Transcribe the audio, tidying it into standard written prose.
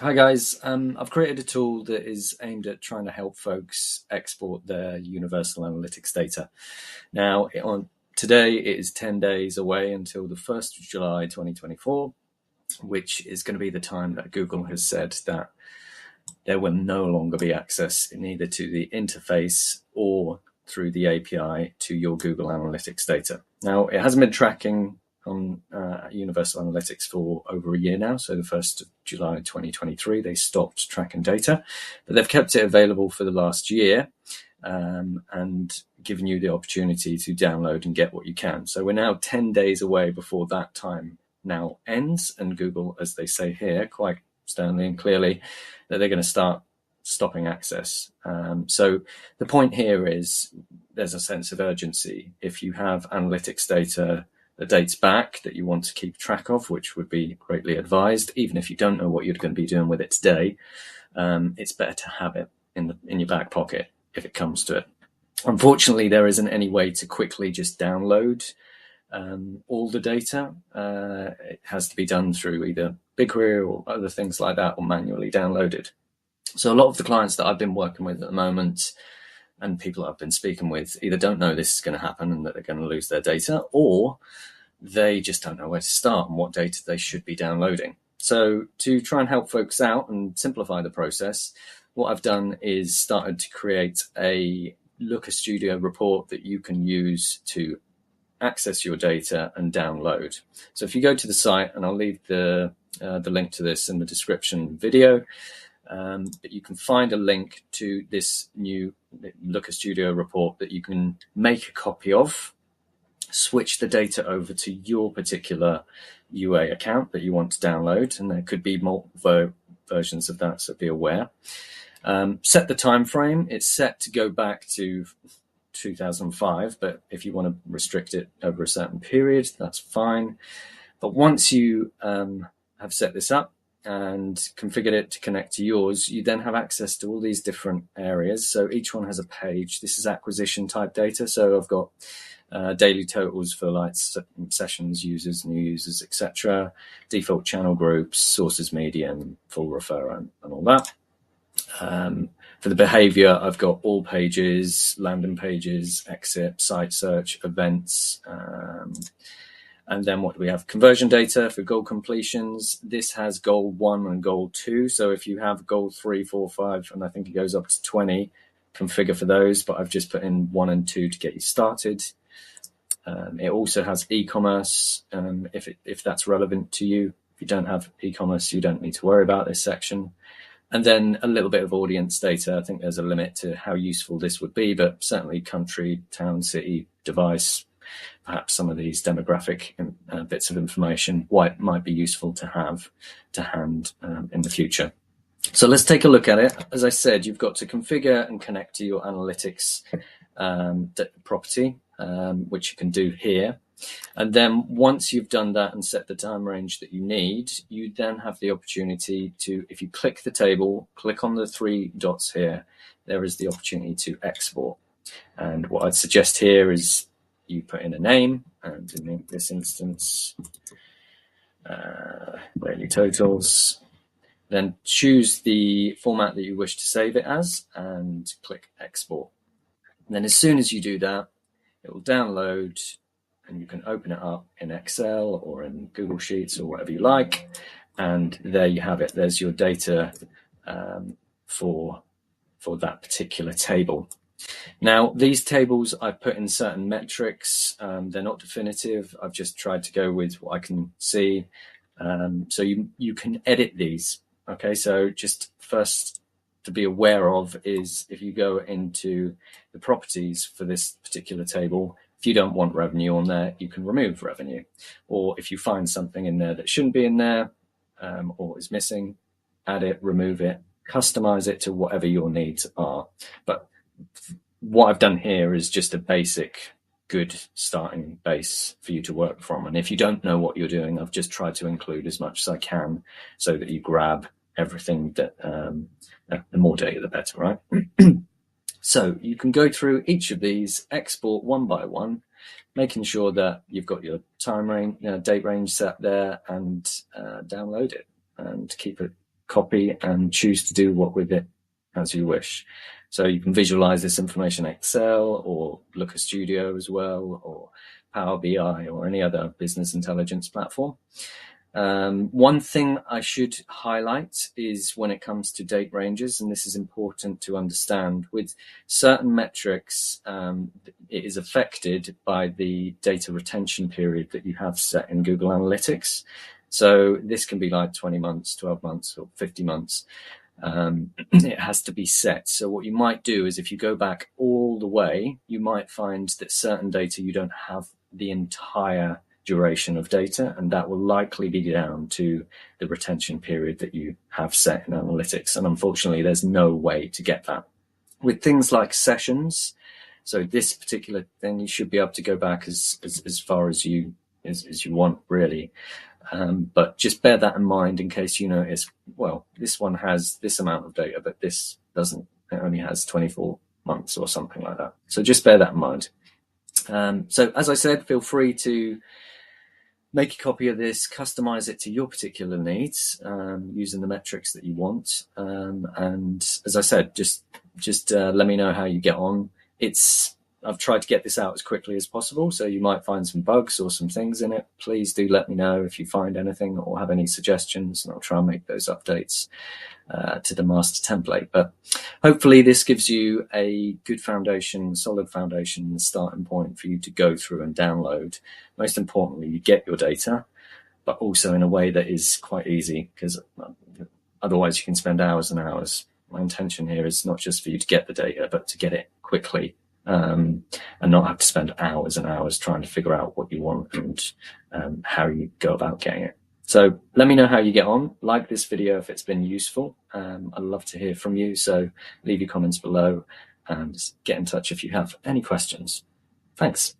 Hi guys, I've created a tool that is aimed at trying to help folks export their Universal Analytics data. Now, today it is 10 days away until the 1st of July 2024, which is going to be the time that Google has said that there will no longer be access neither to the interface or through the API to your Google Analytics data. Now, it hasn't been tracking on Universal Analytics for over a year now. So the 1st of July 2023, they stopped tracking data, but they've kept it available for the last year and given you the opportunity to download and get what you can. So we're now 10 days away before that time now ends, and Google, as they say here, quite sternly and clearly, that they're going to start stopping access. So the point here is there's a sense of urgency. If you have analytics data that dates back that you want to keep track of, which would be greatly advised, even if you don't know what you're going to be doing with it today, it's better to have it in your back pocket if it comes to it. Unfortunately, there isn't any way to quickly just download all the data. It has to be done through either BigQuery or other things like that, or manually downloaded. So a lot of the clients that I've been working with at the moment and people I've been speaking with either don't know this is going to happen and that they're going to lose their data, or they just don't know where to start and what data they should be downloading. So to try and help folks out and simplify the process, what I've done is started to create a Looker Studio report that you can use to access your data and download. So if you go to the site, and I'll leave the link to this in the description video, but you can find a link to this new Looker Studio report that you can make a copy of, switch the data over to your particular UA account that you want to download, and there could be multiple versions of that, so be aware. Set the time frame. It's set to go back to 2005, but if you want to restrict it over a certain period, that's fine. But once you have set this up and configured it to connect to yours, you then have access to all these different areas. So each one has a page. This is acquisition type data. So I've got daily totals for like sessions, users, new users, etc. Default channel groups, sources, median, full referrer, and all that. For the behavior, I've got all pages, landing pages, exit, site search, events, and then what do we have? Conversion data for goal completions. This has goal 1 and goal 2. So if you have goal 3, 4, 5, and I think it goes up to 20, configure for those, but I've just put in 1 and 2 to get you started. It also has e-commerce, if that's relevant to you. If you don't have e-commerce, you don't need to worry about this section. And then a little bit of audience data. I think there's a limit to how useful this would be, but certainly country, town, city, device, perhaps some of these demographic bits of information might be useful to have to hand in the future. So let's take a look at it. As I said, you've got to configure and connect to your analytics property, which you can do here. And then once you've done that and set the time range that you need, you then have the opportunity to, if you click the table, click on the 3 dots here, there is the opportunity to export. And what I'd suggest here is you put in a name, and in this instance, daily totals, then choose the format that you wish to save it as and click export. And then as soon as you do that, it will download, and you can open it up in Excel or in Google Sheets or whatever you like. And there you have it. There's your data for that particular table. Now, these tables, I've put in certain metrics. They're not definitive. I've just tried to go with what I can see. So you can edit these. Okay, so just first to be aware of is if you go into the properties for this particular table, if you don't want revenue on there, you can remove revenue. Or if you find something in there that shouldn't be in there or is missing, add it, remove it, customize it to whatever your needs are. But what I've done here is just a basic, good starting base for you to work from. And if you don't know what you're doing, I've just tried to include as much as I can so that you grab everything that the more data, the better, right? So you can go through each of these, export one by one, making sure that you've got your time range, date range set there, and download it and keep it copy and choose to do what with it as you wish. So you can visualize this information in Excel or Looker Studio as well, or Power BI or any other business intelligence platform. One thing I should highlight is when it comes to date ranges, and this is important to understand, with certain metrics, it is affected by the data retention period that you have set in Google Analytics. So this can be like 20 months, 12 months, or 50 months. It has to be set. So what you might do is if you go back all the way, you might find that certain data you don't have the entire duration of data, and that will likely be down to the retention period that you have set in analytics. And unfortunately, there's no way to get that. With things like sessions, so this particular thing, you should be able to go back as far as you want, really. But just bear that in mind in case you notice, well, this one has this amount of data, but this doesn't. It only has 24 months or something like that. So just bear that in mind. So as I said, feel free to make a copy of this, customize it to your particular needs, using the metrics that you want. And as I said, just let me know how you get on. I've tried to get this out as quickly as possible, so you might find some bugs or some things in it. Please do let me know if you find anything or have any suggestions, and I'll try and make those updates to the master template. But hopefully this gives you a good foundation, solid foundation, starting point for you to go through and download. Most importantly, you get your data, but also in a way that is quite easy, because otherwise you can spend hours and hours. My intention here is not just for you to get the data, but to get it quickly. And not have to spend hours and hours trying to figure out what you want and how you go about getting it. So let me know how you get on. Like this video if it's been useful. I'd love to hear from you. So leave your comments below and get in touch if you have any questions. Thanks.